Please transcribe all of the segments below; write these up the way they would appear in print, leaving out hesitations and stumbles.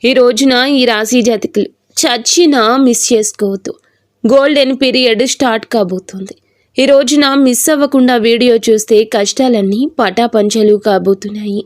ఈ రోజున ఈ రాశి జాతకులు చచ్చినా మిస్ చేసుకోవద్దు. గోల్డెన్ పీరియడ్ స్టార్ట్ కాబోతుంది. ఈ రోజున మిస్ అవ్వకుండా వీడియో చూస్తే కష్టాలన్నీ పటాపంచలు కాబోతున్నాయి.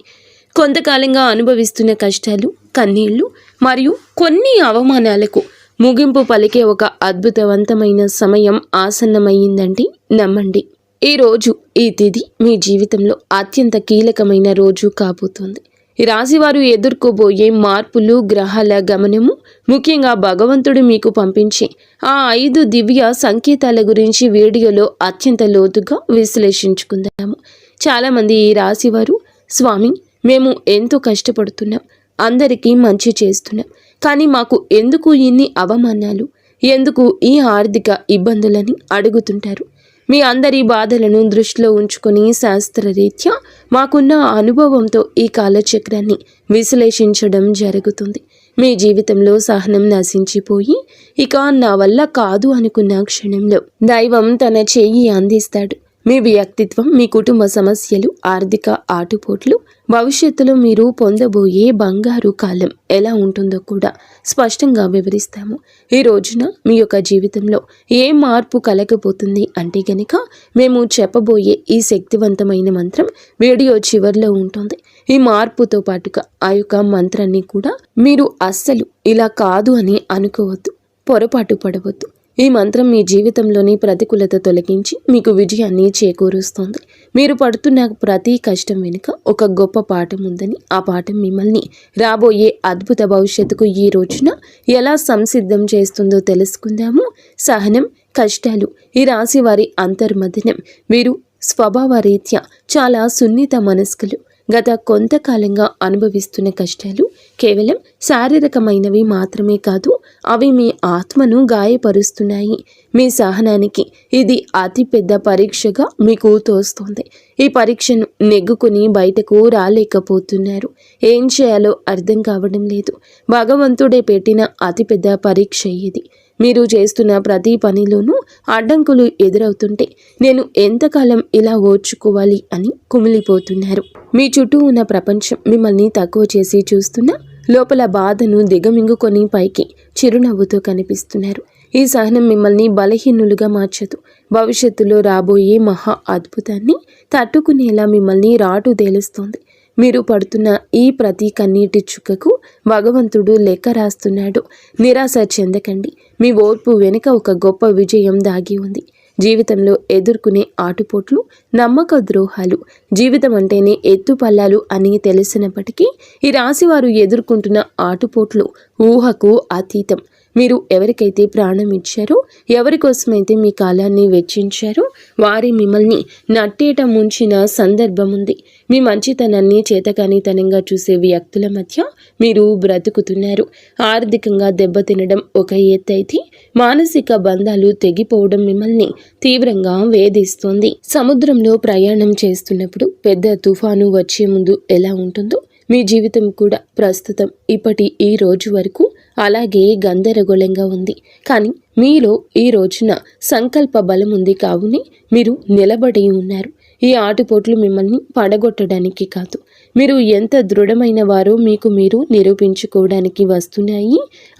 కొంతకాలంగా అనుభవిస్తున్న కష్టాలు, కన్నీళ్లు మరియు కొన్ని అవమానాలకు ముగింపు పలికే ఒక అద్భుతవంతమైన సమయం ఆసన్నమయ్యిందండి. నమ్మండి. ఈ రోజు, ఈ తిథి మీ జీవితంలో అత్యంత కీలకమైన రోజు కాబోతుంది. ఈ రాశివారు ఎదుర్కోబోయే మార్పులు, గ్రహాల గమనము, ముఖ్యంగా భగవంతుడు మీకు పంపించే ఆ 5 దివ్య సంకేతాల గురించి వీడియోలో అత్యంత లోతుగా విశ్లేషించుకుందాము. చాలామంది ఈ రాశివారు, స్వామి, మేము ఎంతో కష్టపడుతున్నాం, అందరికీ మంచి చేస్తున్నాం, కానీ మాకు ఎందుకు ఇన్ని అవమానాలు, ఎందుకు ఈ ఆర్థిక ఇబ్బందులని అడుగుతుంటారు. మీ అందరి బాధలను దృష్టిలో ఉంచుకొని శాస్త్రరీత్యా మాకున్న అనుభవంతో ఈ కాలచక్రాన్ని విశ్లేషించడం జరుగుతుంది. మీ జీవితంలో సహనం నశించిపోయి ఇక నా వల్ల కాదు అనుకున్న క్షణంలో దైవం తన చెయ్యి అందిస్తాడు. మీ వ్యక్తిత్వం, మీ కుటుంబ సమస్యలు, ఆర్థిక ఆటుపోట్లు, భవిష్యత్తులో మీరు పొందబోయే బంగారు కాలం ఎలా ఉంటుందో కూడా స్పష్టంగా వివరిస్తాము. ఈ రోజున మీ యొక్క జీవితంలో ఏ మార్పు కలగబోతుంది అంటే గనక మేము చెప్పబోయే ఈ శక్తివంతమైన మంత్రం వీడియో చివరిలో ఉంటుంది. ఈ మార్పుతో పాటుగా ఆ యొక్క మంత్రాన్ని కూడా మీరు అస్సలు ఇలా కాదు అని అనుకోవద్దు, పొరపాటు పడవద్దు. ఈ మంత్రం మీ జీవితంలోని ప్రతికూలత తొలగించి మీకు విజయాన్ని చేకూరుస్తుంది. మీరు పడుతున్న ప్రతి కష్టం వెనుక ఒక గొప్ప పాఠం ఉందని, ఆ పాఠం మిమ్మల్ని రాబోయే అద్భుత భవిష్యత్తుకు ఈ రోజున ఎలా సంసిద్ధం చేస్తుందో తెలుసుకుందాము. సహనం, కష్టాలు, ఈ రాశి వారి అంతర్మథనం. వీరు స్వభావరీత్యా చాలా సున్నిత మనస్కులు. గత కొంతకాలంగా అనుభవిస్తున్న కష్టాలు కేవలం శారీరకమైనవి మాత్రమే కాదు, అవి మీ ఆత్మను గాయపరుస్తున్నాయి. మీ సహనానికి ఇది అతిపెద్ద పరీక్షగా మీకు తోస్తుంది. ఈ పరీక్షను నెగ్గుకుని బయటకు రాలేకపోతున్నారు. ఏం చేయాలో అర్థం కావడం లేదు. భగవంతుడే పెట్టిన అతిపెద్ద పరీక్ష ఇది. మీరు చేస్తున్న ప్రతి పనిలోనూ అడ్డంకులు ఎదురవుతుంటే నేను ఎంతకాలం ఇలా ఓర్చుకోవాలి అని కుమిలిపోతున్నారు. మీ చుట్టూ ఉన్న ప్రపంచం మిమ్మల్ని తక్కువ చేసి చూస్తున్నా లోపల బాధను దిగమింగుకొని పైకి చిరునవ్వుతో కనిపిస్తున్నారు. ఈ సహనం మిమ్మల్ని బలహీనులుగా మార్చదు. భవిష్యత్తులో రాబోయే మహా అద్భుతాన్ని తట్టుకునేలా మిమ్మల్ని రాటు తేలుస్తోంది. మీరు పడుతున్న ఈ ప్రతి కన్నీటి చుక్కకు భగవంతుడు లెక్క రాస్తున్నాడు. నిరాశ చెందకండి. మీ ఓర్పు వెనుక ఒక గొప్ప విజయం దాగి ఉంది. జీవితంలో ఎదుర్కొనే ఆటుపోట్లు, నమ్మక ద్రోహాలు, జీవితం అంటేనే ఎత్తుపల్లాలు అని తెలిసినప్పటికీ ఈ రాశివారు ఎదుర్కొంటున్న ఆటుపోట్లు ఊహకు అతీతం. మీరు ఎవరికైతే ప్రాణం ఇచ్చారో, ఎవరి కోసమైతే మీ కాలాన్ని వెచ్చించారో వారి మిమ్మల్ని నట్టేట ముంచిన సందర్భం ఉంది. మీ మంచితనాన్ని చేతకానితనంగా చూసే వ్యక్తుల మధ్య మీరు బ్రతుకుతున్నారు. ఆర్థికంగా దెబ్బతినడం ఒక ఎత్తైతే మానసిక బంధాలు తెగిపోవడం మిమ్మల్ని తీవ్రంగా వేధిస్తుంది. సముద్రంలో ప్రయాణం చేస్తున్నప్పుడు పెద్ద తుఫాను వచ్చే ముందు ఎలా ఉంటుందో మీ జీవితం కూడా ప్రస్తుతం ఇప్పటి ఈ రోజు వరకు అలాగే గందరగోళంగా ఉంది. కానీ మీలో ఈ రోజున సంకల్ప బలం ఉంది. కావునే మీరు నిలబడి ఉన్నారు. ఈ ఆటుపోట్లు మిమ్మల్ని పడగొట్టడానికి కాదు, మీరు ఎంత దృఢమైన వారో మీకు మీరు నిరూపించుకోవడానికి వస్తున్నాయి.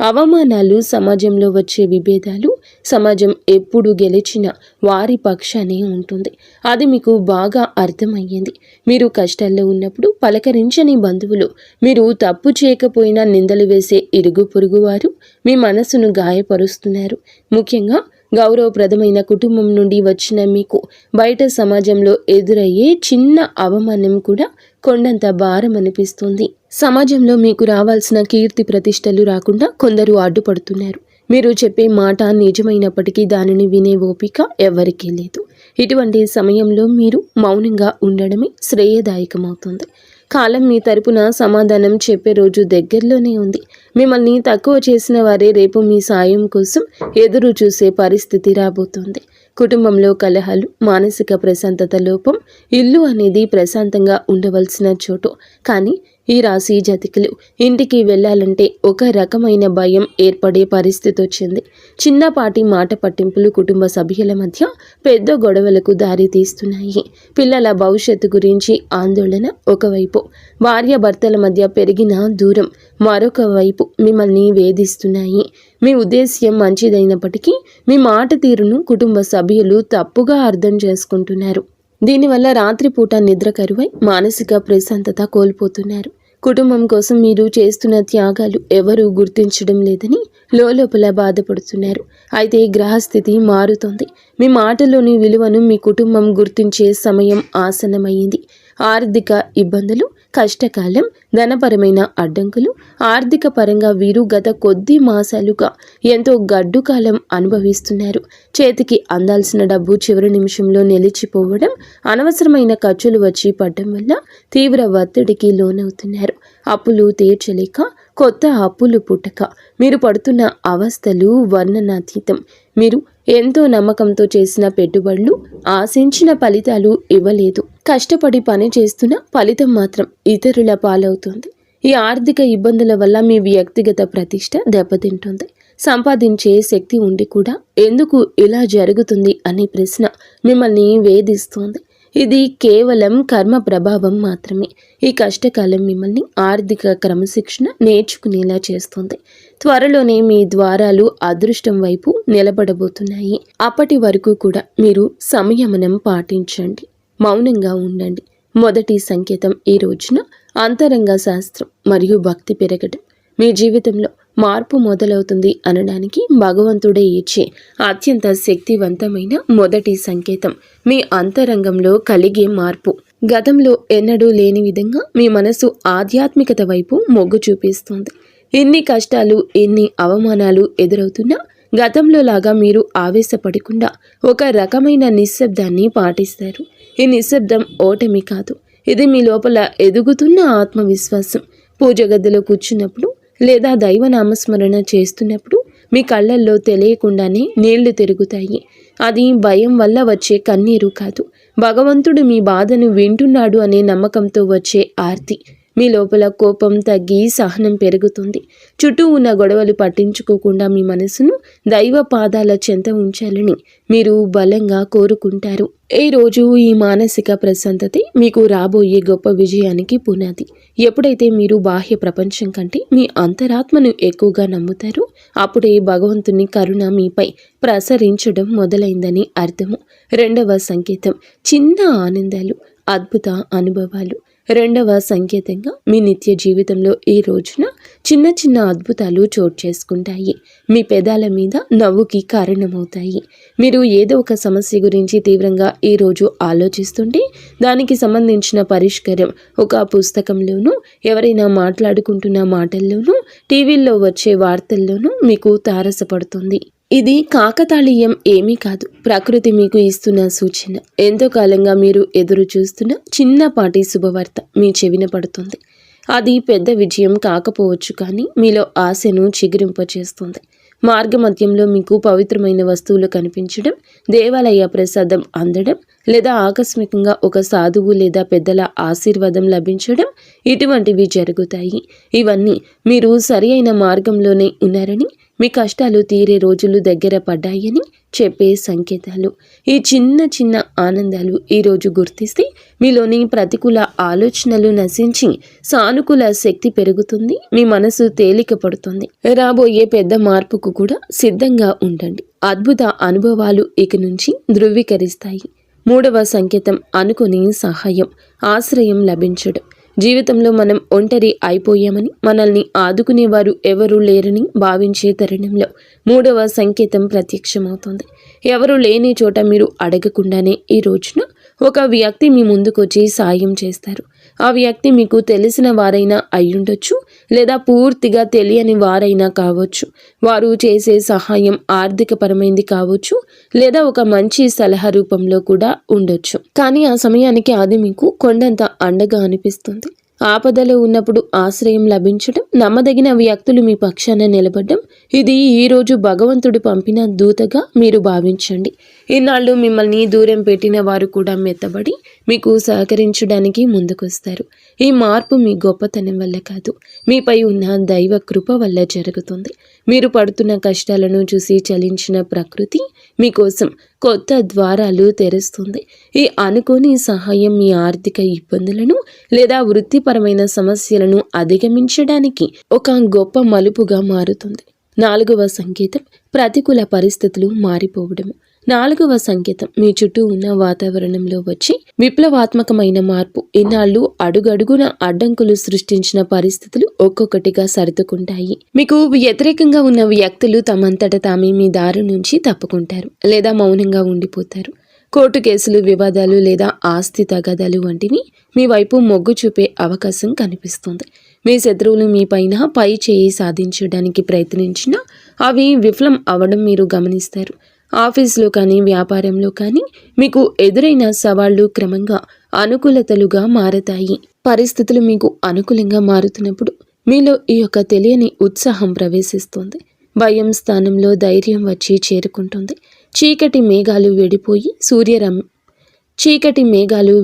అవమానాలు, సమాజంలో వచ్చే విభేదాలు, సమాజం ఎప్పుడు గెలిచిన వారి పక్షానే ఉంటుంది. అది మీకు బాగా అర్థమయ్యింది. మీరు కష్టాల్లో ఉన్నప్పుడు పలకరించని బంధువులు, మీరు తప్పు చేయకపోయినా నిందలు వేసే ఇరుగు పొరుగు వారు మీ మనసును గాయపరుస్తున్నారు. ముఖ్యంగా గౌరవప్రదమైన కుటుంబం నుండి వచ్చిన మీకు బయట సమాజంలో ఎదురయ్యే చిన్న అవమానం కూడా కొండంత భారం అనిపిస్తుంది. సమాజంలో మీకు రావాల్సిన కీర్తి ప్రతిష్టలు రాకుండా కొందరు అడ్డుపడుతున్నారు. మీరు చెప్పే మాట నిజమైనప్పటికీ దానిని వినే ఓపిక ఎవరికీ లేదు. ఇటువంటి సమయంలో మీరు మౌనంగా ఉండడమే శ్రేయదాయకమవుతుంది. కాలం మీ తరపున సమాధానం చెప్పే రోజు దగ్గరలోనే ఉంది. మిమ్మల్ని తక్కువ చేసిన వారే రేపు మీ సాయం కోసం ఎదురు చూసే పరిస్థితి రాబోతోంది. కుటుంబంలో కలహాలు, మానసిక ప్రశాంతత లోపం. ఇల్లు అనేది ప్రశాంతంగా ఉండవలసిన చోటు, కానీ ఈ రాశి జాతకులు ఇంటికి వెళ్ళాలంటే ఒక రకమైన భయం ఏర్పడే పరిస్థితి వచ్చింది. చిన్నపాటి మాట పట్టింపులు కుటుంబ సభ్యుల మధ్య పెద్ద గొడవలకు దారి తీస్తున్నాయి. పిల్లల భవిష్యత్తు గురించి ఆందోళన ఒకవైపు, భార్యాభర్తల మధ్య పెరిగిన దూరం మరొక వైపు మిమ్మల్ని వేధిస్తున్నాయి. మీ ఉద్దేశ్యం మంచిదైనప్పటికీ మీ మాట తీరును కుటుంబ సభ్యులు తప్పుగా అర్థం చేసుకుంటున్నారు. దీనివల్ల రాత్రిపూట నిద్ర కరువై మానసిక ప్రశాంతత కోల్పోతున్నారు. కుటుంబం కోసం మీరు చేస్తున్న త్యాగాలు ఎవరూ గుర్తించడం లేదని లోపల బాధపడుతున్నారు. అయితే గ్రహస్థితి మారుతోంది. మీ మాటలోని విలువను మీ కుటుంబం గుర్తించే సమయం ఆసన్నమైంది. ఆర్థిక ఇబ్బందులు, కష్టకాలం, ధనపరమైన అడ్డంకులు, ఆర్థిక పరంగా వీరు గత కొద్ది మాసాలుగా ఎంతో గడ్డు కాలం అనుభవిస్తున్నారు. చేతికి అందాల్సిన డబ్బు చివరి నిమిషంలో నిలిచిపోవడం, అనవసరమైన ఖర్చులు వచ్చి పడడం వల్ల తీవ్ర ఒత్తిడికి లోనవుతున్నారు. అప్పులు తీర్చలేక కొత్త అప్పులు పుట్టక మీరు పడుతున్న అవస్థలు వర్ణనాతీతం. మీరు ఎంతో నమ్మకంతో చేసిన పెట్టుబడులు ఆశించిన ఫలితాలు ఇవ్వలేదు. కష్టపడి పని చేస్తున్న ఫలితం మాత్రం ఇతరుల పాలవుతుంది. ఈ ఆర్థిక ఇబ్బందుల వల్ల మీ వ్యక్తిగత ప్రతిష్ట దెబ్బతింటుంది. సంపాదించే శక్తి ఉండి కూడా ఎందుకు ఇలా జరుగుతుంది అనే ప్రశ్న మిమ్మల్ని వేధిస్తోంది. ఇది కేవలం కర్మ ప్రభావం మాత్రమే. ఈ కష్టకాలం మిమ్మల్ని ఆర్థిక క్రమశిక్షణ నేర్చుకునేలా చేస్తుంది. త్వరలోనే మీ ద్వారాలు అదృష్టం వైపు నిలబడబోతున్నాయి. అప్పటి వరకు కూడా మీరు సంయమనం పాటించండి, మౌనంగా ఉండండి. మొదటి సంకేతం ఈ రోజున అంతరంగ శాస్త్రం మరియు భక్తి పెరగడం. మీ జీవితంలో మార్పు మొదలవుతుంది అనడానికి భగవంతుడే ఇచ్చే అత్యంత శక్తివంతమైన మొదటి సంకేతం మీ అంతరంగంలో కలిగే మార్పు. గతంలో ఎన్నడూ లేని విధంగా మీ మనసు ఆధ్యాత్మికత వైపు మొగ్గు చూపిస్తోంది. ఎన్ని కష్టాలు, ఎన్ని అవమానాలు ఎదురవుతున్నా గతంలో లాగా మీరు ఆవేశపడకుండా ఒక రకమైన నిశ్శబ్దాన్ని పాటిస్తారు. ఈ నిశ్శబ్దం ఓటమి కాదు, ఇది మీ లోపల ఎదుగుతున్న ఆత్మవిశ్వాసం. పూజ గదిలో కూర్చున్నప్పుడు లేదా దైవ నామస్మరణ చేస్తున్నప్పుడు మీ కళ్ళల్లో తెలియకుండానే నీళ్లు తిరుగుతాయి. అది భయం వల్ల వచ్చే కన్నీరు కాదు, భగవంతుడు మీ బాధను వింటున్నాడు అనే నమ్మకంతో వచ్చే ఆర్తి. మీ లోపల కోపం తగ్గి సహనం పెరుగుతుంది. చుట్టూ ఉన్న గొడవలు పట్టించుకోకుండా మీ మనసును దైవ పాదాల చెంత ఉంచాలని మీరు బలంగా కోరుకుంటారు. ఈ రోజు ఈ మానసిక ప్రశాంతతే మీకు రాబోయే గొప్ప విజయానికి పునాది. ఎప్పుడైతే మీరు బాహ్య ప్రపంచం కంటే మీ అంతరాత్మను ఎక్కువగా నమ్ముతారో అప్పుడే భగవంతుని కరుణ మీపై ప్రసరించడం మొదలైందని అర్థము. రెండవ సంకేతం చిన్న ఆనందాలు, అద్భుత అనుభవాలు. రెండవ సంకేతంగా మీ నిత్య జీవితంలో ఈ రోజున చిన్న చిన్న అద్భుతాలు చోటు చేసుకుంటాయి. మీ పెదాల మీద నవ్వుకి కారణమవుతాయి. మీరు ఏదో ఒక సమస్య గురించి తీవ్రంగా ఈరోజు ఆలోచిస్తుంటే దానికి సంబంధించిన పరిష్కారం ఒక పుస్తకంలోనూ, ఎవరైనా మాట్లాడుకుంటున్న మాటల్లోనూ, టీవీల్లో వచ్చే వార్తల్లోనూ మీకు తారసపడుతుంది. ఇది కాకతాళీయం ఏమీ కాదు, ప్రకృతి మీకు ఇస్తున్న సూచన. ఎంతో కాలంగా మీరు ఎదురు చూస్తున్న చిన్నపాటి శుభవార్త మీ చెవిన పడుతుంది. అది పెద్ద విజయం కాకపోవచ్చు, కానీ మీలో ఆశను చిగురింపచేస్తుంది. మార్గమధ్యంలో మీకు పవిత్రమైన వస్తువులు కనిపించడం, దేవాలయ ప్రసాదం అందడం, లేదా ఆకస్మికంగా ఒక సాధువు లేదా పెద్దల ఆశీర్వాదం లభించడం, ఇటువంటివి జరుగుతాయి. ఇవన్నీ మీరు సరి అయిన మార్గంలోనే ఉన్నారని, మీ కష్టాలు తీరే రోజులు దగ్గర పడ్డాయని చెప్పే సంకేతాలు. ఈ చిన్న చిన్న ఆనందాలు ఈరోజు గుర్తిస్తే మీలోని ప్రతికూల ఆలోచనలు నశించి సానుకూల శక్తి పెరుగుతుంది. మీ మనసు తేలిక పడుతుంది. రాబోయే పెద్ద మార్పుకు కూడా సిద్ధంగా ఉండండి. అద్భుత అనుభవాలు ఇక నుంచి ధృవీకరిస్తాయి. మూడవ సంకేతం అనుకుని సహాయం, ఆశ్రయం లభించడం. జీవితంలో మనం ఒంటరి అయిపోయామని, మనల్ని ఆదుకునేవారు ఎవరూ లేరని భావించే తరుణంలో మూడవ సంకేతం ప్రత్యక్షమవుతుంది. ఎవరు లేని చోట మీరు అడగకుండానే ఈ రోజున ఒక వ్యక్తి మీ ముందుకొచ్చి సాయం చేస్తారు. ఆ వ్యక్తి మీకు తెలిసిన వారైనా అయ్యుండొచ్చు, లేదా పూర్తిగా తెలియని వారైనా కావచ్చు. వారు చేసే సహాయం ఆర్థికపరమైంది కావచ్చు, లేదా ఒక మంచి సలహా రూపంలో కూడా ఉండొచ్చు. కానీ ఆ సమయానికి అది మీకు కొండంత అండగా అనిపిస్తుంది. ఆపదలో ఉన్నప్పుడు ఆశ్రయం లభించడం, నమ్మదగిన వ్యక్తులు మీ పక్షాన నిలబడడం, ఇది ఈరోజు భగవంతుడు పంపిన దూతగా మీరు భావించండి. ఇన్నాళ్ళు మిమ్మల్ని దూరం పెట్టిన వారు కూడా మెత్తబడి మీకు సహకరించడానికి ముందుకొస్తారు. ఈ మార్పు మీ గొప్పతనం వల్ల కాదు, మీపై ఉన్న దైవ కృప వల్ల జరుగుతుంది. మీరు పడుతున్న కష్టాలను చూసి చలించిన ప్రకృతి మీకోసం కొత్త ద్వారాలు తెరుస్తుంది. ఈ అనుకోని సహాయం మీ ఆర్థిక ఇబ్బందులను లేదా వృత్తిపరమైన సమస్యలను అధిగమించడానికి ఒక గొప్ప మలుపుగా మారుతుంది. 4వ సంకేతం ప్రతికూల పరిస్థితులు మారిపోవడము. 4వ సంకేతం మీ చుట్టూ ఉన్న వాతావరణంలో వచ్చి విప్లవాత్మకమైన మార్పు. ఇన్నాళ్ళు అడుగడుగున అడ్డంకులు సృష్టించిన పరిస్థితులు ఒక్కొక్కటిగా సర్దుకుంటాయి. మీకు వ్యతిరేకంగా ఉన్న వ్యక్తులు తమంతట తామే మీ దారి నుంచి తప్పుకుంటారు లేదా మౌనంగా ఉండిపోతారు. కోర్టు కేసులు, వివాదాలు లేదా ఆస్తి తగాదాలు వంటివి మీ వైపు మొగ్గు చూపే అవకాశం కనిపిస్తుంది. మీ శత్రువులు మీ పైన పై చేయి సాధించడానికి ప్రయత్నించినా అవి విఫలం అవ్వడం మీరు గమనిస్తారు. ఆఫీసులో కానీ వ్యాపారంలో కానీ మీకు ఎదురైన సవాళ్లు క్రమంగా అనుకూలతలుగా మారతాయి. పరిస్థితులు మీకు అనుకూలంగా మారుతున్నప్పుడు మీలో ఈ యొక్క తెలియని ఉత్సాహం ప్రవేశిస్తుంది. భయం స్థానంలో ధైర్యం వచ్చి చేరుకుంటుంది. చీకటి మేఘాలు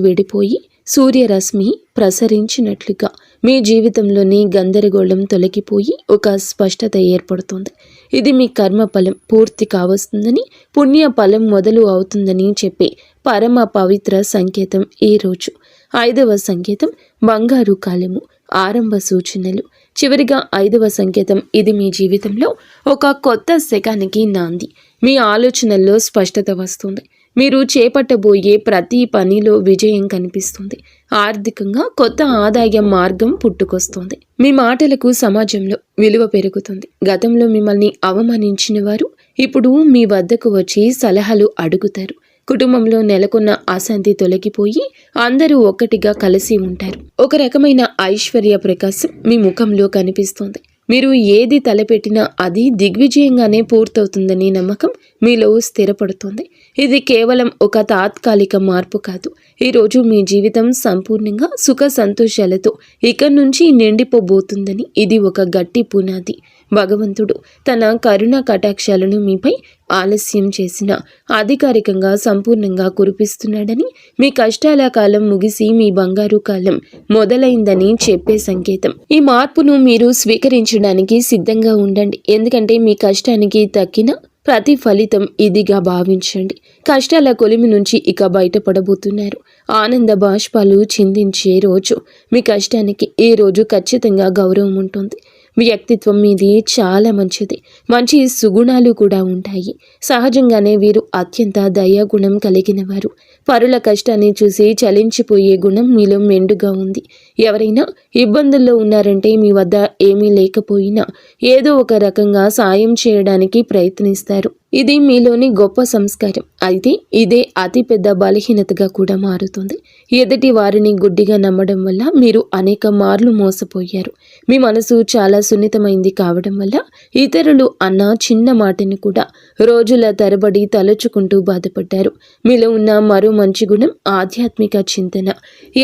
విడిపోయి సూర్యరశ్మి ప్రసరించినట్లుగా మీ జీవితంలోని గందరగోళం తొలగిపోయి ఒక స్పష్టత ఏర్పడుతుంది. ఇది మీ కర్మ ఫలం పూర్తి కావస్తుందని, పుణ్య ఫలం మొదలు అవుతుందని చెప్పే పరమ పవిత్ర సంకేతం ఈరోజు. 5వ సంకేతం బంగారు కాలము, ఆరంభ సూచనలు. చివరిగా 5వ సంకేతం, ఇది మీ జీవితంలో ఒక కొత్త శకానికి నాంది. మీ ఆలోచనల్లో స్పష్టత వస్తుంది. మీరు చేపట్టబోయే ప్రతి పనిలో విజయం కనిపిస్తుంది. ఆర్థికంగా కొత్త ఆదాయ మార్గం పుట్టుకొస్తుంది. మీ మాటలకు సమాజంలో విలువ పెరుగుతుంది. గతంలో మిమ్మల్ని అవమానించిన వారు ఇప్పుడు మీ వద్దకు వచ్చి సలహాలు అడుగుతారు. కుటుంబంలో నెలకొన్న అశాంతి తొలగిపోయి అందరూ ఒక్కటిగా కలిసి ఉంటారు. ఒక రకమైన ఐశ్వర్య ప్రకాశం మీ ముఖంలో కనిపిస్తుంది. మీరు ఏది తలపెట్టినా అది దిగ్విజయంగానే పూర్తవుతుందని నమ్మకం మీలో స్థిరపడుతుంది. ఇది కేవలం ఒక తాత్కాలిక మార్పు కాదు. ఈరోజు మీ జీవితం సంపూర్ణంగా సుఖ సంతోషాలతో ఇక్కడి నుంచి నిండిపోబోతుందని ఇది ఒక గట్టి పునాది. భగవంతుడు తన కరుణ కటాక్షాలను మీపై ఆలస్యం చేసిన అధికారికంగా సంపూర్ణంగా కురిపిస్తున్నాడని, మీ కష్టాల కాలం ముగిసి మీ బంగారు కాలం మొదలైందని చెప్పే సంకేతం. ఈ మార్పును మీరు స్వీకరించడానికి సిద్ధంగా ఉండండి. ఎందుకంటే మీ కష్టానికి తక్కిన ప్రతి ఫలితం ఇదిగా భావించండి. కష్టాల కొలిమి నుంచి ఇక బయటపడబోతున్నారు. ఆనంద బాష్పాలు చిందించే రోజు. మీ కష్టానికి ఈ రోజు ఖచ్చితంగా గౌరవం ఉంటుంది. వ్యక్తిత్వం మీది చాలా మంచిది. మంచి సుగుణాలు కూడా ఉంటాయి. సహజంగానే వీరు అత్యంత దయాగుణం కలిగిన వారు. పరుల కష్టాన్ని చూసి చలించిపోయే గుణం మీలో మెండుగా ఉంది. ఎవరైనా ఇబ్బందుల్లో ఉన్నారంటే మీ వద్ద ఏమీ లేకపోయినా ఏదో ఒక రకంగా సాయం చేయడానికి ప్రయత్నిస్తారు. ఇది మీలోని గొప్ప సంస్కారం. అయితే ఇదే అతిపెద్ద బలహీనతగా కూడా మారుతుంది. ఎదుటి వారిని గుడ్డిగా నమ్మడం వల్ల మీరు అనేక మార్లు మోసపోయారు. మీ మనసు చాలా సున్నితమైంది కావడం వల్ల ఇతరులు అన్న చిన్న మాటని కూడా రోజుల తరబడి తలుచుకుంటూ బాధపడ్డారు. మీలో ఉన్న మరో మంచి గుణం ఆధ్యాత్మిక చింతన.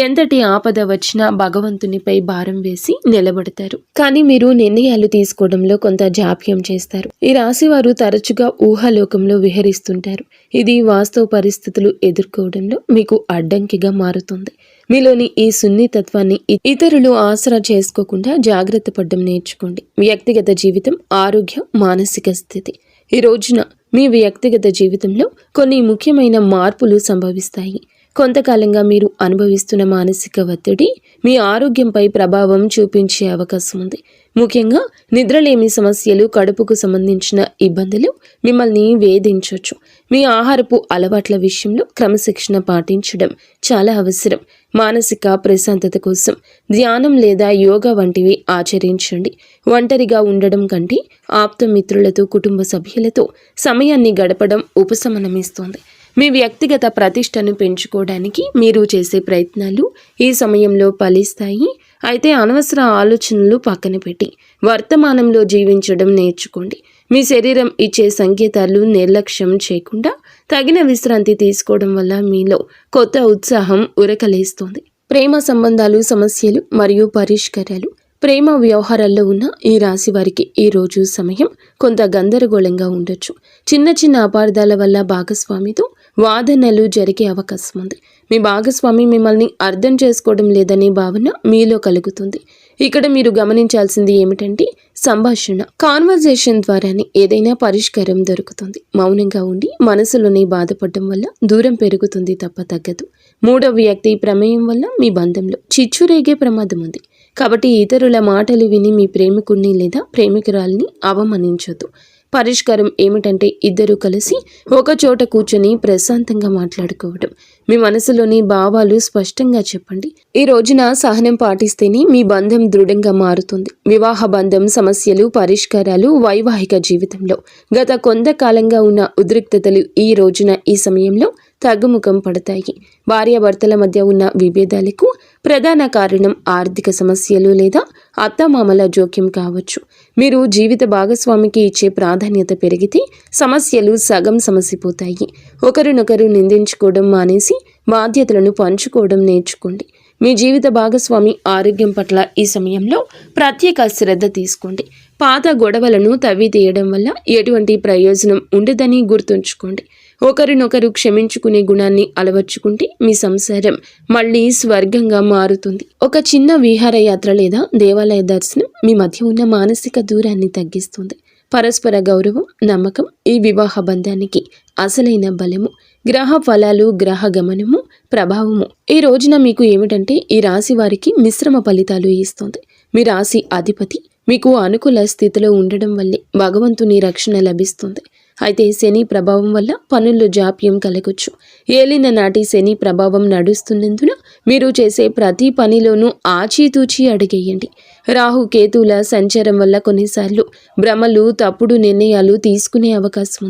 ఎంతటి ఆపద వచ్చినా భగవంతునిపై భారం వేసి నిలబడతారు. కానీ మీరు నిర్ణయాలు తీసుకోవడంలో కొంత జాప్యం చేస్తారు. ఈ రాశి వారు తరచుగా ఊహాలోకంలో విహరిస్తుంటారు. ఇది వాస్తవ పరిస్థితులు ఎదుర్కోవడంలో మీకు అడ్డంకిగా మారుతుంది. మీలోని ఈ సున్నితత్వాన్ని ఇతరులు ఆసరా చేసుకోకుండా జాగ్రత్త పడడం నేర్చుకోండి. వ్యక్తిగత జీవితం, ఆరోగ్యం, మానసిక స్థితి. ఈ రోజున మీ వ్యక్తిగత జీవితంలో కొన్ని ముఖ్యమైన మార్పులు సంభవిస్తాయి. కొంతకాలంగా మీరు అనుభవిస్తున్న మానసిక ఒత్తిడి మీ ఆరోగ్యంపై ప్రభావం చూపించే అవకాశం ఉంది. ముఖ్యంగా నిద్రలేమి సమస్యలు, కడుపుకు సంబంధించిన ఇబ్బందులు మిమ్మల్ని వేధించవచ్చు. మీ ఆహారపు అలవాట్ల విషయంలో క్రమశిక్షణ పాటించడం చాలా అవసరం. మానసిక ప్రశాంతత కోసం ధ్యానం లేదా యోగా వంటివి ఆచరించండి. ఒంటరిగా ఉండడం కంటే ఆప్తమిత్రులతో, కుటుంబ సభ్యులతో సమయాన్ని గడపడం ఉపశమనమిస్తుంది. మీ వ్యక్తిగత ప్రతిష్టను పెంచుకోవడానికి మీరు చేసే ప్రయత్నాలు ఈ సమయంలో ఫలిస్తాయి. అయితే అనవసర ఆలోచనలు పక్కన పెట్టి వర్తమానంలో జీవించడం నేర్చుకోండి. మీ శరీరం ఇచ్చే సంకేతాలు నిర్లక్ష్యం చేయకుండా తగిన విశ్రాంతి తీసుకోవడం వల్ల మీలో కొత్త ఉత్సాహం ఉరకలేస్తుంది. ప్రేమ సంబంధాలు, సమస్యలు మరియు పరిష్కారాలు. ప్రేమ వ్యవహారాల్లో ఉన్న ఈ రాశి వారికి ఈ రోజు సమయం కొంత గందరగోళంగా ఉండొచ్చు. చిన్న చిన్న అపార్థాల వల్ల భాగస్వామితో వాదనలు జరిగే అవకాశం ఉంది. మీ భాగస్వామి మిమ్మల్ని అర్థం చేసుకోవడం లేదనే భావన మీలో కలుగుతుంది. ఇక్కడ మీరు గమనించాల్సింది ఏమిటంటే సంభాషణ, కాన్వర్జేషన్ ద్వారానే ఏదైనా పరిష్కారం దొరుకుతుంది. మౌనంగా ఉండి మనసులోనే బాధపడడం వల్ల దూరం పెరుగుతుంది తప్ప తగ్గదు. మూడవ వ్యక్తి ప్రమేయం వల్ల మీ బంధంలో చిచ్చు రేగే ప్రమాదం ఉంది. కాబట్టి ఇతరుల మాటలు విని మీ ప్రేమికుడిని లేదా ప్రేమికురాలిని అవమానించొద్దు. పరిష్కారం ఏమిటంటే ఇద్దరు కలిసి ఒక చోట కూర్చొని ప్రశాంతంగా మాట్లాడుకోవడం. మీ మనసులోని భావాలు స్పష్టంగా చెప్పండి. ఈ రోజున సహనం పాటిస్తేనే మీ బంధం దృఢంగా మారుతుంది. వివాహ బంధం, సమస్యలు, పరిష్కారాలు, వైవాహిక జీవితంలో గత కొంతకాలంగా ఉన్న ఉద్రిక్తతలు ఈ రోజున ఈ సమయంలో తగ్గుముఖం పడతాయి. భార్యాభర్తల మధ్య ఉన్న విభేదాలకు ప్రధాన కారణం ఆర్థిక సమస్యలు లేదా అత్తమామల జోక్యం కావచ్చు. మీరు జీవిత భాగస్వామికి ఇచ్చే ప్రాధాన్యత పెరిగితే సమస్యలు సగం సమసిపోతాయి. ఒకరినొకరు నిందించుకోవడం మానేసి బాధ్యతలను పంచుకోవడం నేర్చుకోండి. మీ జీవిత భాగస్వామి ఆరోగ్యం పట్ల ఈ సమయంలో ప్రత్యేక శ్రద్ధ తీసుకోండి. పాత గొడవలను తవ్వి తీయడం వల్ల ఎటువంటి ప్రయోజనం ఉండదని గుర్తుంచుకోండి. ఒకరినొకరు క్షమించుకునే గుణాన్ని అలవర్చుకుంటే మీ సంసారం మళ్ళీ స్వర్గంగా మారుతుంది. ఒక చిన్న విహారయాత్ర లేదా దేవాలయ దర్శనం మీ మధ్య ఉన్న మానసిక దూరాన్ని తగ్గిస్తుంది. పరస్పర గౌరవం, నమ్మకం ఈ వివాహ బంధానికి అసలైన బలము. గ్రహ ఫలాలు, గ్రహ గమనము, ప్రభావము ఈ రోజున మీకు ఏమిటంటే ఈ రాశి వారికి మిశ్రమ ఫలితాలు ఇస్తుంది. మీ రాశి అధిపతి మీకు అనుకూల స్థితిలో ఉండడం వల్లే భగవంతుని రక్షణ లభిస్తుంది. అయితే శని ప్రభావం వల్ల పనుల్లో జాప్యం కలగొచ్చు. ఏలిన నాటి శని ప్రభావం నడుస్తున్నందున మీరు చేసే ప్రతి పనిలోనూ ఆచితూచి అడిగేయండి. రాహు కేతువుల సంచారం వల్ల కొన్నిసార్లు భ్రమలు, తప్పుడు నిర్ణయాలు తీసుకునే అవకాశం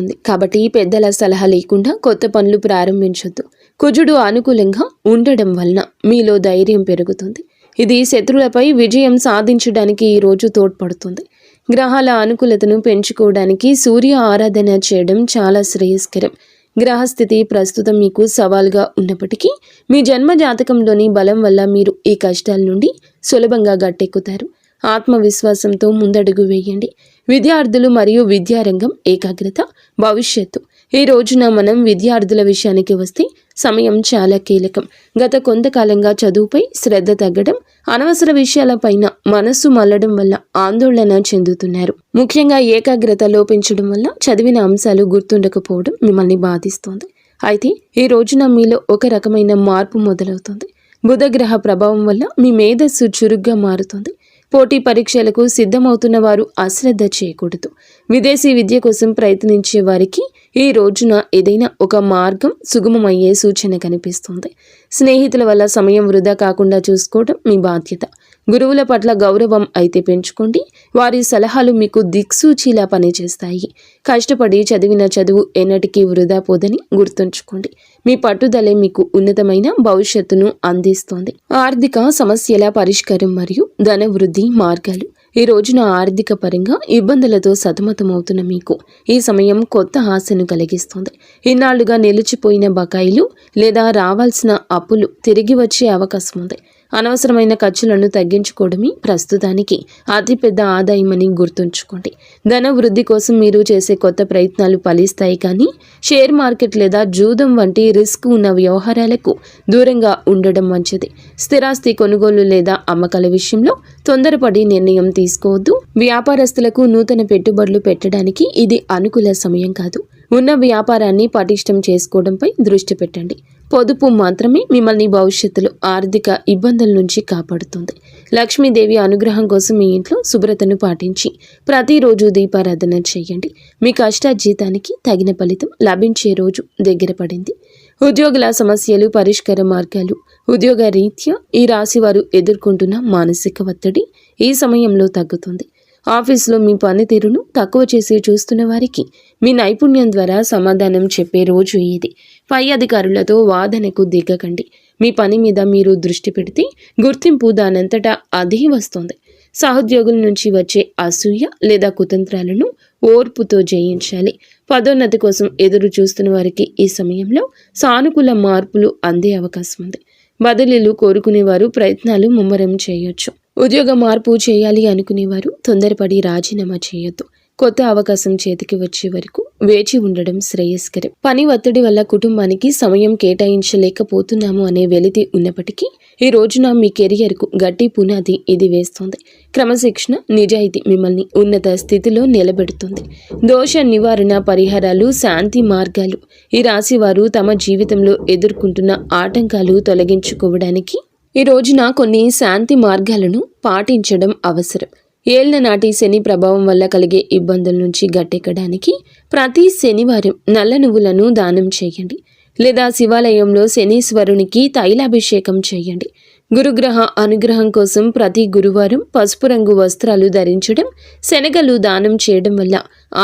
ఉంది. కాబట్టి పెద్దల సలహా లేకుండా కొత్త పనులు ప్రారంభించొద్దు. కుజుడు అనుకూలంగా ఉండడం వలన మీలో ధైర్యం పెరుగుతుంది. ఇది శత్రువులపై విజయం సాధించడానికి ఈ రోజు తోడ్పడుతుంది. గ్రహాల అనుకూలతను పెంచుకోవడానికి సూర్య ఆరాధన చేయడం చాలా శ్రేయస్కరం. గ్రహస్థితి ప్రస్తుతం మీకు సవాల్గా ఉన్నప్పటికీ మీ జన్మ జాతకంలోని బలం వల్ల మీరు ఈ కష్టాల నుండి సులభంగా గట్టెక్కుతారు. ఆత్మవిశ్వాసంతో ముందడుగు వేయండి. విద్యార్థులు మరియు విద్యారంగం, ఏకాగ్రత, భవిష్యత్తు ఈ రోజున మనం విద్యార్థుల విషయానికి వస్తే సమయం చాలా కీలకం. గత కొంతకాలంగా చదువుపై శ్రద్ధ తగ్గడం, అనవసర విషయాలపైన మనస్సు మళ్లడం వల్ల ఆందోళన చెందుతున్నారు. ముఖ్యంగా ఏకాగ్రత లోపించడం వల్ల చదివిన అంశాలు గుర్తుండకపోవడం మిమ్మల్ని బాధిస్తోంది. అయితే ఈ రోజున మీలో ఒక రకమైన మార్పు మొదలవుతుంది. బుధగ్రహ ప్రభావం వల్ల మీ మేధస్సు చురుగ్గా మారుతుంది. పోటీ పరీక్షలకు సిద్ధమవుతున్న వారు అశ్రద్ధ చేయకూడదు. విదేశీ విద్య కోసం ప్రయత్నించే వారికి ఈ రోజున ఏదైనా ఒక మార్గం సుగమమయ్యే సూచన కనిపిస్తుంది. స్నేహితుల వల్ల సమయం వృధా కాకుండా చూసుకోవడం మీ బాధ్యత. గురువుల పట్ల గౌరవం అయితే పెంచుకోండి. వారి సలహాలు మీకు దిక్సూచిలా పనిచేస్తాయి. కష్టపడి చదివిన చదువు ఎన్నటికీ వృధా పోదని గుర్తుంచుకోండి. మీ పట్టుదలే మీకు ఉన్నతమైన భవిష్యత్తును అందిస్తోంది. ఆర్థిక సమస్యల పరిష్కారం మరియు ధన వృద్ధి మార్గాలు. ఈ రోజున ఆర్థిక పరంగా ఇబ్బందులతో సతమతమవుతున్న మీకు ఈ సమయం కొత్త ఆశను కలిగిస్తుంది. ఇన్నాళ్లుగా నిలిచిపోయిన బకాయిలు లేదా రావాల్సిన అప్పులు తిరిగి వచ్చే అవకాశం ఉంది. అనవసరమైన ఖర్చులను తగ్గించుకోవడమే ప్రస్తుతానికి అతిపెద్ద ఆదాయమని గుర్తుంచుకోండి. ధన వృద్ధి కోసం మీరు చేసే కొత్త ప్రయత్నాలు ఫలిస్తాయి, కానీ షేర్ మార్కెట్ లేదా జూదం వంటి రిస్క్ ఉన్న వ్యవహారాలకు దూరంగా ఉండడం మంచిది. స్థిరాస్తి కొనుగోలు లేదా అమ్మకాల విషయంలో తొందరపడి నిర్ణయం తీసుకోవద్దు. వ్యాపారస్తులకు నూతన పెట్టుబడులు పెట్టడానికి ఇది అనుకూల సమయం కాదు. ఉన్న వ్యాపారాన్ని పటిష్టం చేసుకోవడంపై దృష్టి పెట్టండి. పొదుపు మాత్రమే మిమ్మల్ని భవిష్యత్తులో ఆర్థిక ఇబ్బందుల నుంచి కాపాడుతుంది. లక్ష్మీదేవి అనుగ్రహం కోసం మీ ఇంట్లో శుభ్రతను పాటించి ప్రతిరోజు దీపారాధన చేయండి. మీ కష్టార్జితానికి తగిన ఫలితం లభించే రోజు దగ్గర పడింది. ఉద్యోగుల సమస్యలు, పరిష్కార మార్గాలు. ఉద్యోగ రీత్యా ఈ రాశి వారు ఎదుర్కొంటున్న మానసిక ఒత్తిడి ఈ సమయంలో తగ్గుతుంది. ఆఫీసులో మీ పనితీరును తక్కువ చేసి చూస్తున్న వారికి మీ నైపుణ్యం ద్వారా సమాధానం చెప్పే రోజు ఇది. పై అధికారులతో వాదనకు దిగకండి. మీ పని మీద మీరు దృష్టి పెడితే గుర్తింపు దానంతటా అదే వస్తుంది. సహోద్యోగుల నుంచి వచ్చే అసూయ లేదా కుతంత్రాలను ఓర్పుతో జయించాలి. పదోన్నతి కోసం ఎదురు చూస్తున్న వారికి ఈ సమయంలో సానుకూల మార్పులు అందే అవకాశం ఉంది. బదిలీలు కోరుకునేవారు ప్రయత్నాలు ముమ్మరం చేయొచ్చు. ఉద్యోగ మార్పు చేయాలి అనుకునేవారు తొందరపడి రాజీనామా చేయొద్దు. కొత్త అవకాశం చేతికి వచ్చే వరకు వేచి ఉండడం శ్రేయస్కరం. పని ఒత్తిడి వల్ల కుటుంబానికి సమయం కేటాయించలేకపోతున్నాము అనే వెలితి ఉన్నప్పటికీ ఈ రోజున మీ కెరియర్కు గట్టి పునాది ఇది వేస్తోంది. క్రమశిక్షణ, నిజాయితీ మిమ్మల్ని ఉన్నత స్థితిలో నిలబెడుతుంది. దోష నివారణ పరిహారాలు, శాంతి మార్గాలు. ఈ రాశి వారు తమ జీవితంలో ఎదుర్కొంటున్న ఆటంకాలు తొలగించుకోవడానికి ఈ రోజున కొన్ని శాంతి మార్గాలను పాటించడం అవసరం. ఏళ్ల నాటి శని ప్రభావం వల్ల కలిగే ఇబ్బందుల నుంచి గట్టెక్కడానికి ప్రతి శనివారం నల్ల నువ్వులను దానం చేయండి, లేదా శివాలయంలో శనీశ్వరునికి తైలాభిషేకం చేయండి. గురుగ్రహ అనుగ్రహం కోసం ప్రతి గురువారం పసుపు రంగు వస్త్రాలు ధరించడం, శనగలు దానం చేయడం వల్ల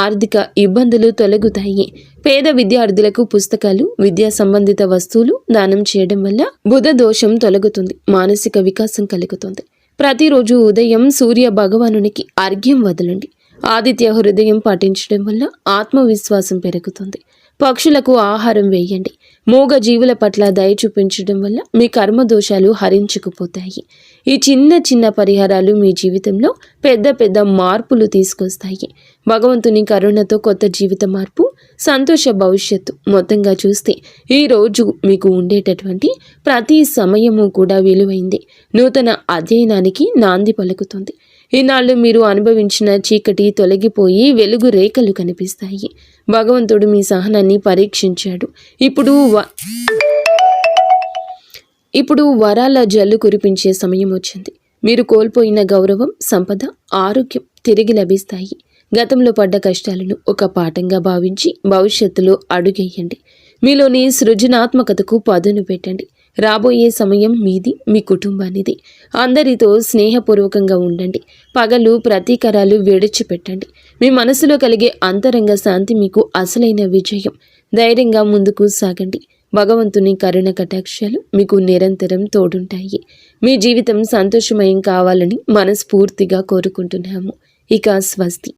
ఆర్థిక ఇబ్బందులు తొలగుతాయి. పేద విద్యార్థులకు పుస్తకాలు, విద్యా సంబంధిత వస్తువులు దానం చేయడం వల్ల బుధ దోషం తొలగుతుంది, మానసిక వికాసం కలుగుతుంది. ప్రతిరోజు ఉదయం సూర్య భగవానునికి అర్ఘ్యం వదలండి. ఆదిత్య హృదయం పాటించడం వల్ల ఆత్మవిశ్వాసం పెరుగుతుంది. పక్షులకు ఆహారం వేయండి. మూగ జీవుల పట్ల దయ చూపించడం వల్ల మీ కర్మదోషాలు హరించుకుపోతాయి. ఈ చిన్న చిన్న పరిహారాలు మీ జీవితంలో పెద్ద పెద్ద మార్పులు తీసుకొస్తాయి. భగవంతుని కరుణతో కొత్త జీవిత మార్పు, సంతోష భవిష్యత్తు. మొత్తంగా చూస్తే ఈ రోజు మీకు ఉండేటటువంటి ప్రతి సమయము కూడా విలువైంది. నూతన అధ్యయనానికి నాంది పలుకుతుంది. ఈనాళ్ళు మీరు అనుభవించిన చీకటి తొలగిపోయి వెలుగు రేఖలు కనిపిస్తాయి. భగవంతుడు మీ సహనాన్ని పరీక్షించాడు. ఇప్పుడు వరాల జల్లు కురిపించే సమయం వచ్చింది. మీరు కోల్పోయిన గౌరవం, సంపద, ఆరోగ్యం తిరిగి లభిస్తాయి. గతంలో పడ్డ కష్టాలను ఒక పాఠంగా భావించి భవిష్యత్తులో అడుగేయండి. మీలోని సృజనాత్మకతకు పదును పెట్టండి. రాబోయే సమయం మీది, మీ కుటుంబానిది. అందరితో స్నేహపూర్వకంగా ఉండండి. పగలు ప్రతీకారాలు విడిచిపెట్టండి. మీ మనసులో కలిగే అంతరంగ శాంతి మీకు అసలైన విజయం. ధైర్యంగా ముందుకు సాగండి. భగవంతుని కరుణ కటాక్షాలు మీకు నిరంతరం తోడుంటాయి. మీ జీవితం సంతోషమయం కావాలని మనస్ఫూర్తిగా కోరుకుంటున్నాము. ఇక స్వస్తి.